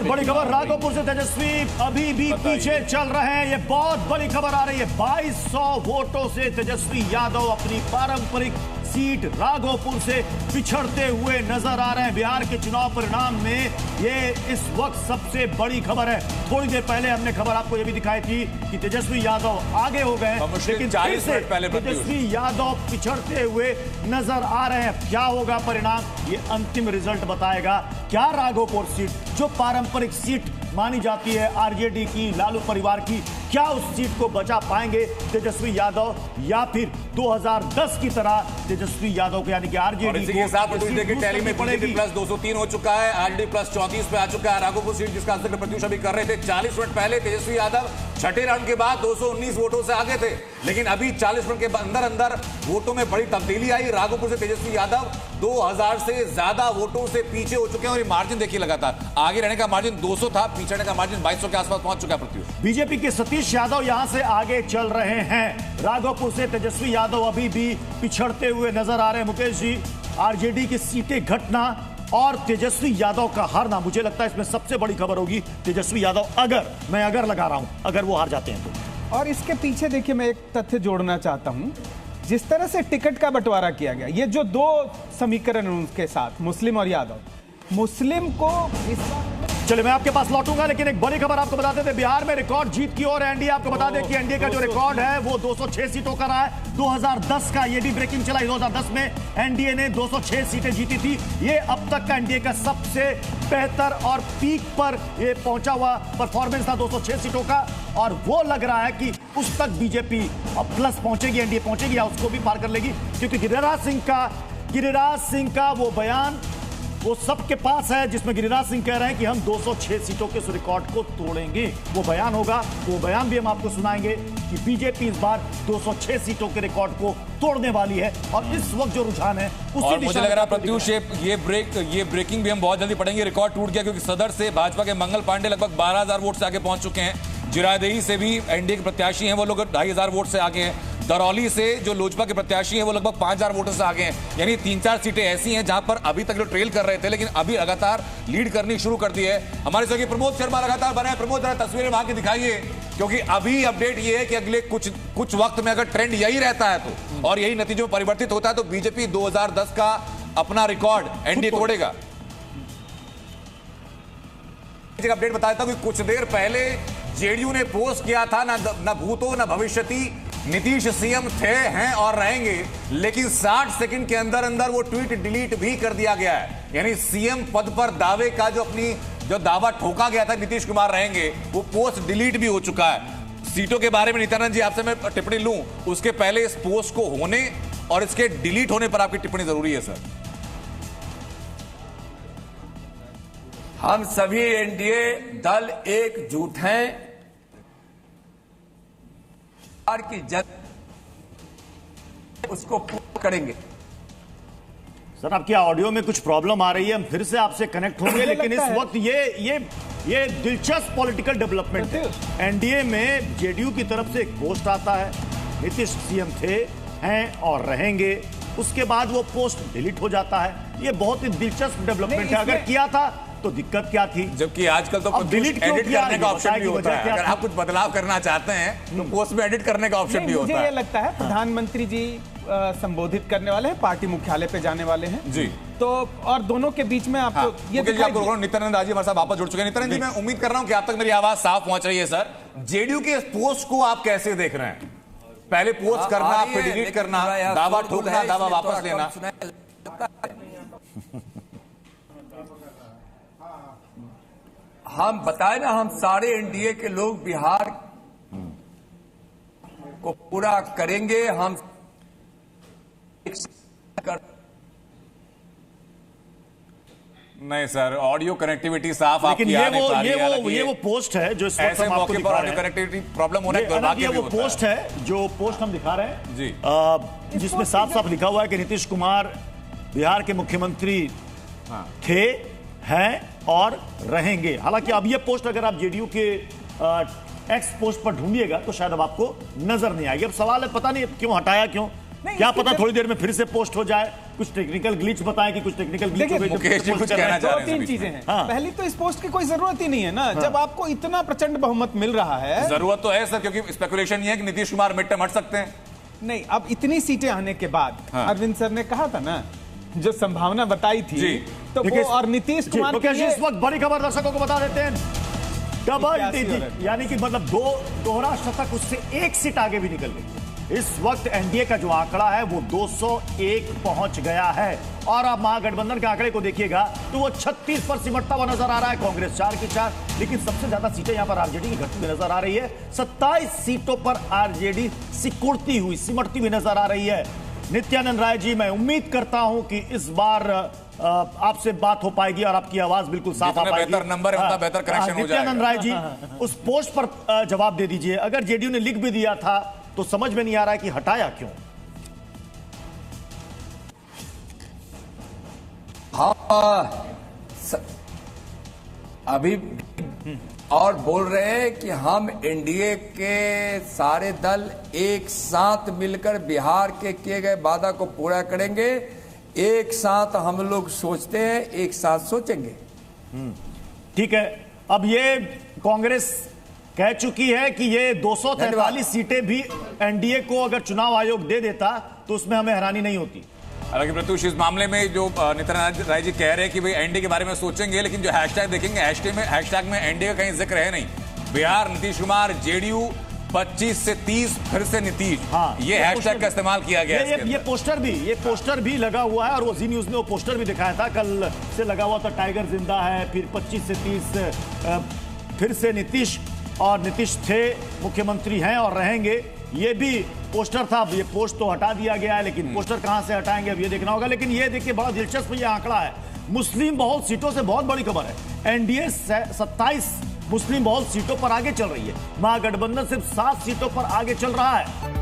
और बड़ी खबर, राघोपुर से तेजस्वी अभी भी पीछे चल रहे हैं। ये बहुत बड़ी खबर आ रही है। 2200 वोटों से तेजस्वी यादव अपनी पारंपरिक सीट राघोपुर से पिछड़ते हुए नजर आ रहे हैं। बिहार के चुनाव परिणाम में ये इस वक्त सबसे बड़ी खबर है। थोड़ी देर पहले हमने खबर आपको ये भी दिखाई थी कि तेजस्वी यादव आगे हो गए, लेकिन 40 मिनट पहले तेजस्वी यादव पिछड़ते हुए नजर आ रहे हैं। क्या होगा परिणाम, ये अंतिम रिजल्ट बताएगा। क्या राघोपुर सीट जो पारंपरिक सीट मानी जाती है आरजेडी की, लालू परिवार की, क्या उस सीट को बचा पाएंगे तेजस्वी यादव, या फिर 2010 की तरह तेजस्वी यादव को यानी कि आरजेडी इसी के साथ देखिए टैली में बीजेपी प्लस 203 हो चुका है, आरजेडी प्लस 34 पे आ चुका है। राघोपुर सीट जिसका जिक्र प्रत्युष अभी कर रहे थे, 40 मिनट पहले तेजस्वी यादव छठे राउंड के बाद 219 वोटों से आगे थे, लेकिन अभी 40 मिनट के अंदर अंदर वोटों में बड़ी तब्दीली आई। राघोपुर से तेजस्वी यादव 2000 से ज्यादा वोटों से पीछे हो चुके हैं और ये मार्जिन देखिए लगातार आगे रहने का मार्जिन 200 था, पीछे का मार्जिन 2200 के आसपास पहुंच चुका है। प्रत्युष बीजेपी के सतीश यादव यहां से आगे चल रहे हैं। राघोपुर से तेजस्वी यादव अभी भी पिछड़ते हुए नजर आ रहे हैं। मुकेश जी, आरजेडी की सीटें घटना और तेजस्वी यादव का हारना, मुझे लगता है इसमें सबसे बड़ी खबर होगी। तेजस्वी यादव अगर लगा रहा हूं, अगर वो हार जाते हैं तो। और इसके पीछे देखिए मैं एक तथ्य जोड़ना चाहता हूं, जिस तरह से टिकट का बंटवारा किया गया, ये जो दो समीकरण उनके साथ मुस्लिम और यादव, मुस्लिम को चलिए मैं आपके पास लौटूंगा, लेकिन एक बड़ी खबर आपको बताते थे। बिहार में रिकॉर्ड जीत की ओर एनडीए। आपको बता दें कि एनडीए का जो रिकॉर्ड है वो 206 सीटों का रहा है। 2010 का ये भी ब्रेकिंग चला। 2010 में एनडीए ने 206 सीटें जीती थी। ये अब तक का एनडीए का सबसे बेहतर और पीक पर ये पहुंचा हुआ परफॉर्मेंस था 206 सीटों का, और वो लग रहा है कि उस तक बीजेपी अब प्लस पहुंचेगी, एनडीए पहुंचेगी या उसको भी पार कर लेगी, क्योंकि गिरिराज सिंह का वो बयान वो सबके पास है, जिसमें गिरिराज सिंह कह रहे हैं कि हम 206 सीटों के उस रिकॉर्ड को तोड़ेंगे। वो बयान होगा, वो बयान भी हम आपको सुनाएंगे कि बीजेपी इस बार 206 सीटों के रिकॉर्ड को तोड़ने वाली है। और इस वक्त जो रुझान है और मुझे लग रहा है प्रत्युष ये ब्रेकिंग भी हम बहुत जल्दी पढ़ेंगे। रिकॉर्ड टूट गया क्योंकि सदर से भाजपा के मंगल पांडे लगभग 12,000 वोट से आगे पहुंच चुके हैं। जिरादेही से भी एनडीए के प्रत्याशी हैं, वो लोग 2,500 वोट से आगे हैं। दरौली से जो लोजपा के प्रत्याशी हैं वो लगभग 5,000 वोटों से आगे हैं। यानी 3-4 सीटें ऐसी हैं जहां पर अभी तक जो ट्रेल कर रहे थे, लेकिन अभी लगातार लीड करनी शुरू कर दी है। हमारे सहयोगी प्रमोद शर्मा लगातार बने हैं। प्रमोद, जरा तस्वीरें वहां की दिखाइए, क्योंकि अभी अपडेट ये है कि अगले कुछ वक्त में अगर ट्रेंड यही रहता है तो, और यही नतीजों में परिवर्तित होता है, तो बीजेपी 2010 का अपना रिकॉर्ड एनडीए तोड़ेगा। अपडेट बताया था कि कुछ देर पहले जेडीयू ने पोस्ट किया था, ना भूतो ना भविष्यति, नीतीश सीएम थे, हैं और रहेंगे, लेकिन 60 सेकंड के अंदर अंदर वो ट्वीट डिलीट भी कर दिया गया है। यानी सीएम पद पर दावे का जो दावा ठोका गया था नीतीश कुमार रहेंगे, वो पोस्ट डिलीट भी हो चुका है। सीटों के बारे में नित्यानंद जी आपसे मैं टिप्पणी लूं, उसके पहले इस पोस्ट को होने और इसके डिलीट होने पर आपकी टिप्पणी जरूरी है सर। हम सभी एनडीए दल एकजुट हैं की उसको पूरा करेंगे। सर, आपकी ऑडियो में कुछ प्रॉब्लम आ रही है, हम फिर से आपसे कनेक्ट होंगे, लेकिन इस वक्त ये दिलचस्प पॉलिटिकल डेवलपमेंट है। एनडीए में जेडीयू की तरफ से एक पोस्ट आता है, नीतीश सीएम थे, हैं और रहेंगे, उसके बाद वो पोस्ट डिलीट हो जाता है। ये बहुत ही दिलचस्प डेवलपमेंट है। अगर किया था तो दिक्कत क्या थी, जबकि आजकल तो एडिट करने का ऑप्शन भी होता है। अगर आप कुछ बदलाव करना चाहते हैं तो पोस्ट में एडिट करने का ऑप्शन भी होता है। मुझे ये लगता है प्रधानमंत्री जी संबोधित करने वाले हैं, पार्टी मुख्यालय पे जाने वाले हैं जी, तो और दोनों के बीच में आपको नित्यानंद राजी हमारे साथ वापस जुड़ चुके हैं। नित्यानंद जी, मैं उम्मीद कर रहा हूं कि आप तक मेरी आवाज साफ पहुंच रही है। सर, जेडीयू के पोस्ट को आप कैसे देख रहे हैं? पहले पोस्ट करना, फिर डिलीट करना, दावा ठोकना, दावा वापस लेना। हम बताए ना, हम सारे एनडीए के लोग बिहार को पूरा करेंगे। हम नहीं सर, ऑडियो कनेक्टिविटी साफ आपकी ये वो पोस्ट है जो ऐसे मौके पर ऑडियो कनेक्टिविटी प्रॉब्लम होने के बाद वो पोस्ट है जो पोस्ट हम दिखा रहे हैं जी, जिसमें साफ साफ लिखा हुआ है कि नीतीश कुमार बिहार के मुख्यमंत्री थे, हैं और रहेंगे। हालांकि अब ये पोस्ट अगर आप जेडीयू के एक्स पोस्ट पर ढूंढिएगा तो शायद अब आपको नजर नहीं आएगी। अब सवाल है, पता नहीं क्यों हटाया, क्यों नहीं, क्या इसकी पता थोड़ी देर में फिर से पोस्ट हो जाए, कुछ टेक्निकल ग्लिच बताएं कि कुछ टेक्निकल ग्लिच देखिए, हो गई तो मुकेश जी पोस्ट कुछ कर रहे कहना हैं। चाह दो रहे हैं तीन बीच चीजें में। हैं। हाँ। पहली तो इस पोस्ट की कोई जरूरत ही नहीं है ना, जब आपको इतना प्रचंड बहुमत मिल रहा है। जरूरत तो है सर, क्योंकि स्पेकुलेशन ये है कि नीतीश कुमार मिड टर्म हट सकते हैं। नहीं, अब इतनी सीटें आने के बाद हाँ। अरविंद सर ने कहा था ना, जो संभावना बताई थी, जी। तो देखिए, वो और नीतीश जी, कुमार मुकेश जी, के इस वक्त बड़ी खबर दर्शकों को बता देते हैं, डबल 81 डिजिट यानी कि मतलब दोहरा शतक, उससे एक सीट आगे भी निकल गई। इस वक्त एनडीए का जो आंकड़ा है वो 201 पहुंच गया है। और आप महागठबंधन के आंकड़े को देखिएगा तो वो 36 पर सिमटता हुआ नजर आ रहा है। कांग्रेस 4 की 4, लेकिन सबसे ज्यादा सीटें यहां पर आरजेडी की घटती हुई नजर आ रही है। 27 सीटों पर आरजेडी सिकुड़ती हुई, सिमटती हुई नजर आ रही है। नित्यानंद राय जी, मैं उम्मीद करता हूं कि इस बार आपसे बात हो पाएगी और आपकी आवाज बिल्कुल साफ आ जितना पाएगी। बेहतर नंबर है, उतना बेहतर कनेक्शन हो जाएगा। नित्यानंद राय जी, उस पोस्ट पर जवाब दे दीजिए। अगर जेडीयू ने लिख भी दिया था तो समझ में नहीं आ रहा है कि हटाया क्यों। अभी और बोल रहे हैं कि हम एनडीए के सारे दल एक साथ मिलकर बिहार के किए गए वादा को पूरा करेंगे। एक साथ हम लोग सोचते हैं, एक साथ सोचेंगे। ठीक है, अब ये कांग्रेस कह चुकी है कि ये 243 सीटें भी एनडीए को अगर चुनाव आयोग दे देता तो उसमें हमें हैरानी नहीं होती। हालांकि प्रत्युष, इस मामले में जो नित्यानंद राय जी कह रहे हैं कि भाई एनडीए के बारे में सोचेंगे, लेकिन जो हैशटैग देखेंगे, हैशटैग में एनडीए का कहीं जिक्र है नहीं। बिहार नीतीश कुमार, जेडीयू 25 से 30 फिर से नीतीश, हाँ, ये हैशटैग का इस्तेमाल किया गया है। ये पोस्टर भी लगा हुआ है और वो जी न्यूज ने वो पोस्टर भी दिखाया था, कल से लगा हुआ था। टाइगर जिंदा है, फिर 25 से 30 फिर से नीतीश, और नीतीश थे, मुख्यमंत्री हैं और रहेंगे, ये भी पोस्टर था। ये पोस्ट तो हटा दिया गया है, लेकिन पोस्टर कहां से हटाएंगे अब ये देखना होगा। लेकिन ये देखिए, बड़ा दिलचस्प ये आंकड़ा है। मुस्लिम बहुल सीटों से बहुत बड़ी खबर है। एनडीए 27 मुस्लिम बहुल सीटों पर आगे चल रही है, महागठबंधन सिर्फ 7 सीटों पर आगे चल रहा है।